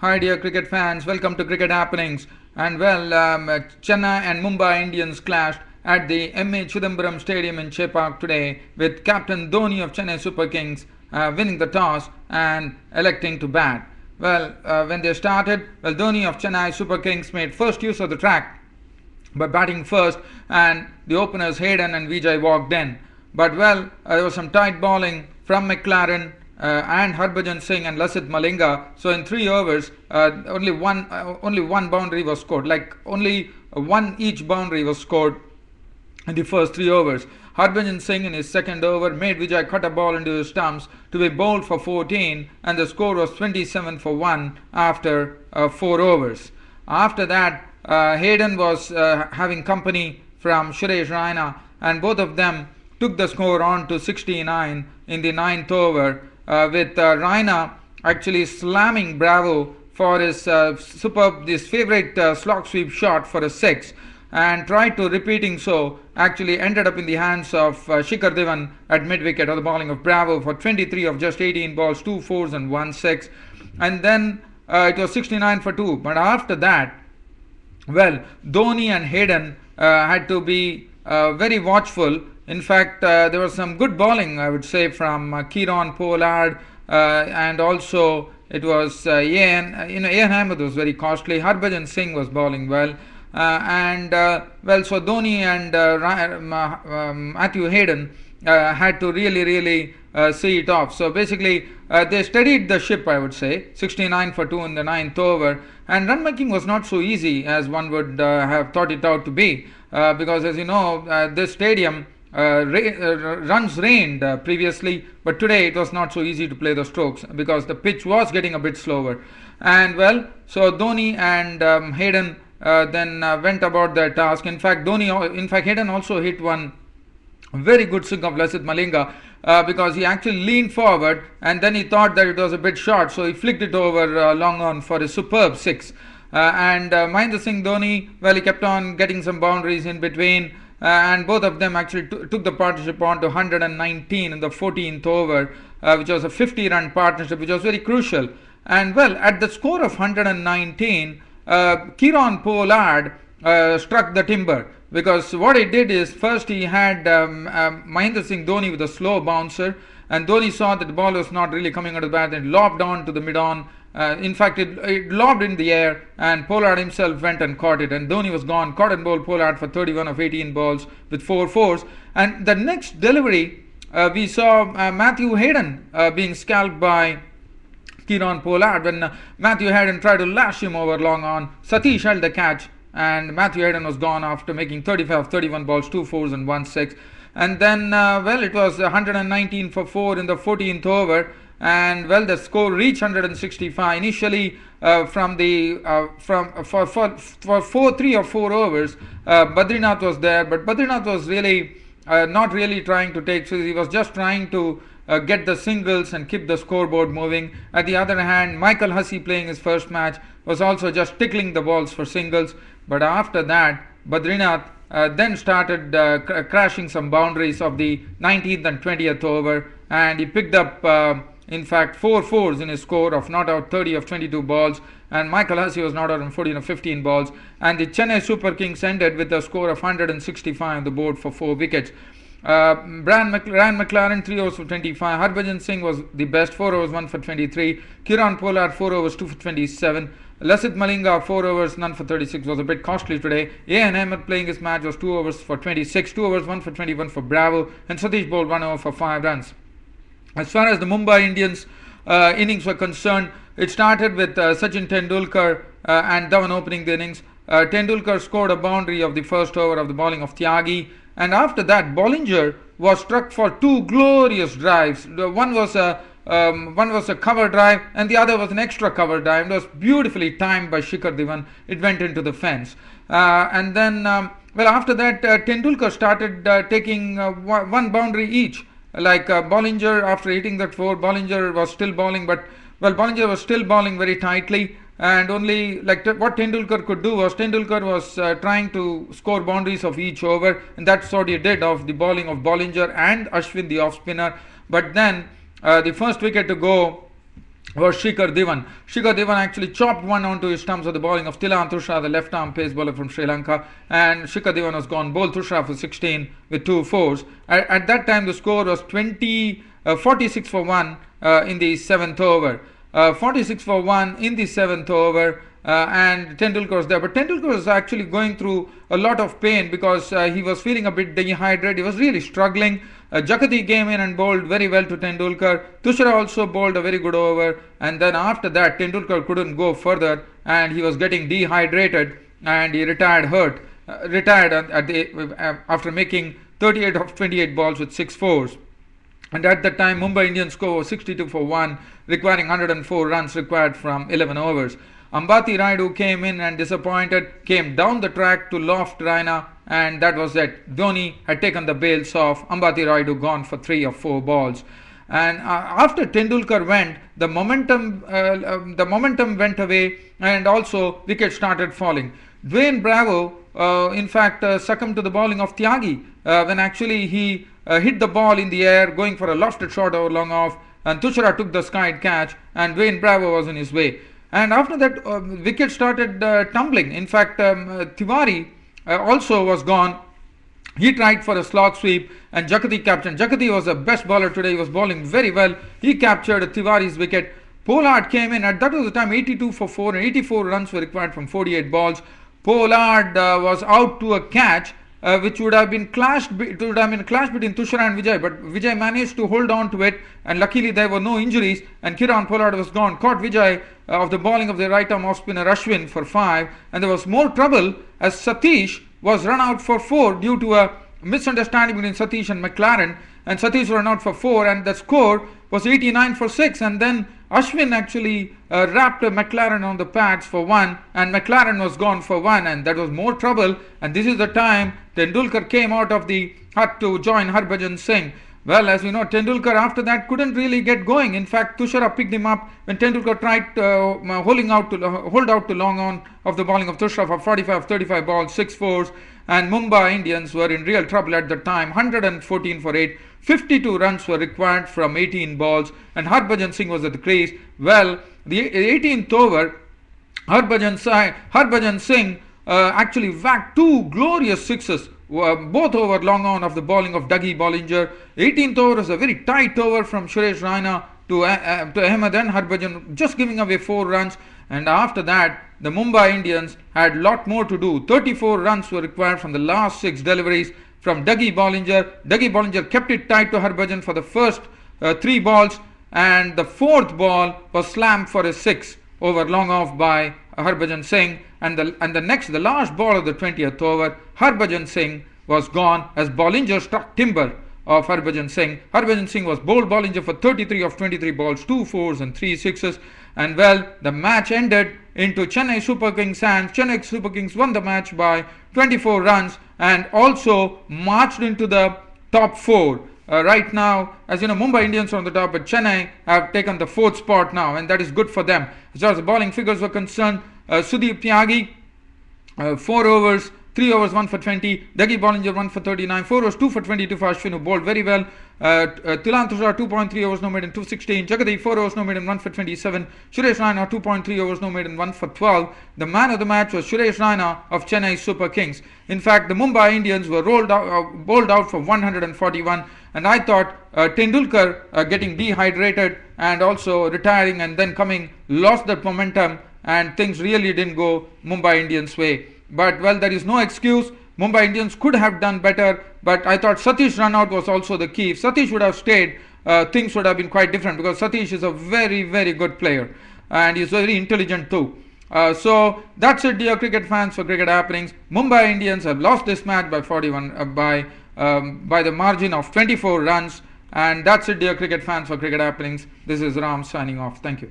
Hi, dear cricket fans. Welcome to Cricket Happenings. Chennai and Mumbai Indians clashed at the Chidambaram Stadium in Chepauk today, with Captain Dhoni of Chennai Super Kings winning the toss and electing to bat. When they started, Dhoni of Chennai Super Kings made first use of the track by batting first, and the openers Hayden and Vijay walked in. There was some tight bowling from McLaren and Harbhajan Singh and Lasit Malinga. So in 3 overs, only one boundary was scored. Like only one each boundary was scored in the first 3 overs. Harbhajan Singh in his second over made Vijay cut a ball into his stumps to be bowled for 14, and the score was 27 for 1 after 4 overs. After that, Hayden was having company from Suresh Raina, and both of them took the score on to 69 in the ninth over, with Raina actually slamming Bravo for his his favorite slog sweep shot for a six, and tried to repeating so actually ended up in the hands of Shikhar Dhawan at mid wicket, or the bowling of Bravo for 23 of just 18 balls, 2 fours and 1 6, and then it was 69 for 2. But after that, Dhoni and Hayden had to be very watchful. In fact, there was some good bowling, I would say, from Kieron Pollard, and also it was Ian Ahmed was very costly. Harbhajan Singh was bowling well. So Dhoni and Matthew Hayden had to really see it off. So basically, they steadied the ship, I would say, 69 for 2 in the ninth over. And run making was not so easy as one would have thought it out to be, because as you know, this stadium runs rained previously, but today it was not so easy to play the strokes because the pitch was getting a bit slower. So Dhoni and Hayden then went about their task. In fact, Hayden also hit one very good swing of Lasit Malinga, because he actually leaned forward and then he thought that it was a bit short, so he flicked it over long on for a superb six. Mahendra Singh Dhoni, he kept on getting some boundaries in between, and both of them actually took the partnership on to 119 in the 14th over, which was a 50-run partnership, which was very crucial. And at the score of 119, Kieron Pollard struck the timber, because what he did is first he had Mahendra Singh Dhoni with a slow bouncer, and Dhoni saw that the ball was not really coming out of the bat and lobbed on to the mid-on. In fact, it lobbed in the air, and Pollard himself went and caught it, and Dhoni was gone. Caught and bowled Pollard for 31 of 18 balls with 4 fours. And the next delivery, we saw Matthew Hayden being scalped by Kieron Pollard. When Matthew Hayden tried to lash him over long on, Satish held the catch, and Matthew Hayden was gone after making 35 of 31 balls, 2 fours and 1 6. And then, it was 119 for 4 in the 14th over, and the score reached 165 initially. For 3 or 4 overs, Badrinath was there, but Badrinath was really not really trying to take, so he was just trying to get the singles and keep the scoreboard moving. At the other hand, Michael Hussey, playing his first match, was also just tickling the balls for singles. But after that, Badrinath then started crashing some boundaries of the 19th and 20th over, and he picked up in fact 4 fours in his score of not out 30 of 22 balls, and Michael Hussey was not out on 14 of 15 balls, and the Chennai Super Kings ended with a score of 165 on the board for 4 wickets. Ryan McLaren 3 overs for 25. Harbhajan Singh was the best, 4 overs 1 for 23. Kieron Pollard 4 overs 2 for 27. Lasit Malinga 4 overs none for 36, was a bit costly today. Ian Ahmed, playing his match, was 2 overs for 26, 2 overs 1 for 21 for Bravo, and Satish bowled 1 over for 5 runs. As far as the Mumbai Indians innings were concerned, it started with Sachin Tendulkar and Dhawan opening the innings. Tendulkar scored a boundary of the first over of the bowling of Tyagi, and after that Bollinger was struck for 2 glorious drives. One was a cover drive, and the other was an extra cover drive. It was beautifully timed by Shikhar Dhawan. It went into the fence. After that, Tendulkar started taking one boundary each. Bollinger, after hitting that 4, Bollinger was still bowling, Bollinger was still bowling very tightly, and only what Tendulkar could do was trying to score boundaries of each over, and that's what he did of the bowling of Bollinger and Ashwin, the off spinner. But then the first wicket to go was Shikhar Dhawan. Shikhar Dhawan actually chopped one onto his stumps with the bowling of Tilan Thushra, the left-arm pace bowler from Sri Lanka, and Shikhar Dhawan was gone. Bowled Thushra for 16 with 2 fours. At that time, the score was 46 for 1 in the 7th over. 46 for 1 in the 7th over. And Tendulkar was there. But Tendulkar was actually going through a lot of pain because he was feeling a bit dehydrated. He was really struggling. Jakati came in and bowled very well to Tendulkar. Thushra also bowled a very good over. And then after that, Tendulkar couldn't go further and he was getting dehydrated and he retired hurt. Retired after making 38 of 28 balls with 6 fours. And at that time, Mumbai Indians score was 62 for 1, requiring 104 runs required from 11 overs. Ambati Rayudu came in and disappointed, came down the track to loft Raina, and that was it. Dhoni had taken the bails off. Ambati Rayudu gone for 3 of 4 balls. And after Tendulkar went, the momentum went away, and also wickets started falling. Dwayne Bravo, in fact, succumbed to the bowling of Tyagi when actually he hit the ball in the air, going for a lofted shot over long off, and Thushra took the skied catch, and Dwayne Bravo was in his way. And after that, wicket started tumbling. In fact, Tiwari also was gone. He tried for a slog sweep and Jakati captured. Jakati was the best bowler today. He was bowling very well. He captured Tiwari's wicket. Pollard came in. That was the time 82 for 4 and 84 runs were required from 48 balls. Pollard was out to a catch. Which would have been clashed. It would have been a clash between Thushra and Vijay, but Vijay managed to hold on to it, and luckily there were no injuries. And Kiran Pollard was gone, caught Vijay of the bowling of the right arm off spinner Ashwin for 5, and there was more trouble as Satish was run out for 4 due to a misunderstanding between Satish and McLaren, and Satish ran out for 4, and the score was 89 for 6, and then Ashwin actually wrapped McLaren on the pads for 1, and McLaren was gone for 1, and that was more trouble. And this is the time Tendulkar came out of the hut to join Harbhajan Singh. Well, as we know, Tendulkar after that couldn't really get going. In fact, Thushra picked him up when Tendulkar tried hold out to long on of the bowling of Thushra for 45 35 balls, 6 fours, and Mumbai Indians were in real trouble at the time. 114 for 8, 52 runs were required from 18 balls, and Harbhajan Singh was at the crease. Well, the 18th over, Harbhajan Singh actually whacked 2 glorious sixes, both over long on of the bowling of Dougie Bollinger. 18th over was a very tight over from Suresh Raina to Ahmed and Harbhajan, just giving away 4 runs. And after that, the Mumbai Indians had a lot more to do. 34 runs were required from the last 6 deliveries from Dougie Bollinger. Dougie Bollinger kept it tight to Harbhajan for the first 3 balls, and the 4th ball was slammed for a 6 over long off by Harbhajan Singh. And the last ball of the 20th over, Harbhajan Singh was gone as Bollinger struck timber of Harbhajan Singh. Harbhajan Singh was bowled Bollinger for 33 of 23 balls, 2 fours and 3 sixes. And well, the match ended into Chennai Super Kings hands. Chennai Super Kings won the match by 24 runs and also marched into the top 4. Right now, as you know, Mumbai Indians are on the top, but Chennai have taken the 4th spot now, and that is good for them. As far as the bowling figures were concerned, Sudeep Tyagi, 4 overs, 3 overs, 1 for 20. Dougie Bollinger, 1 for 39. 4 overs, 2 for 22 for Ashwin, who bowled very well. Tilan Thushra, 2.3 overs, no maiden, 216. Jagadi, 4 overs, no maiden, 1 for 27. Suresh Raina, 2.3 overs, no maiden, 1 for 12. The man of the match was Suresh Raina of Chennai Super Kings. In fact, the Mumbai Indians were bowled out for 141. And I thought Tendulkar getting dehydrated and also retiring and then coming, lost that momentum, and things really didn't go Mumbai Indians' way. But well, there is no excuse. Mumbai Indians could have done better, but I thought Satish run out was also the key. If Satish would have stayed, things would have been quite different, because Satish is a very, very good player and he's very intelligent too. So that's it, dear cricket fans, for Cricket Happenings. Mumbai Indians have lost this match by 41 by the margin of 24 runs, and that's it, dear cricket fans, for Cricket Happenings. This is Ram signing off. Thank you.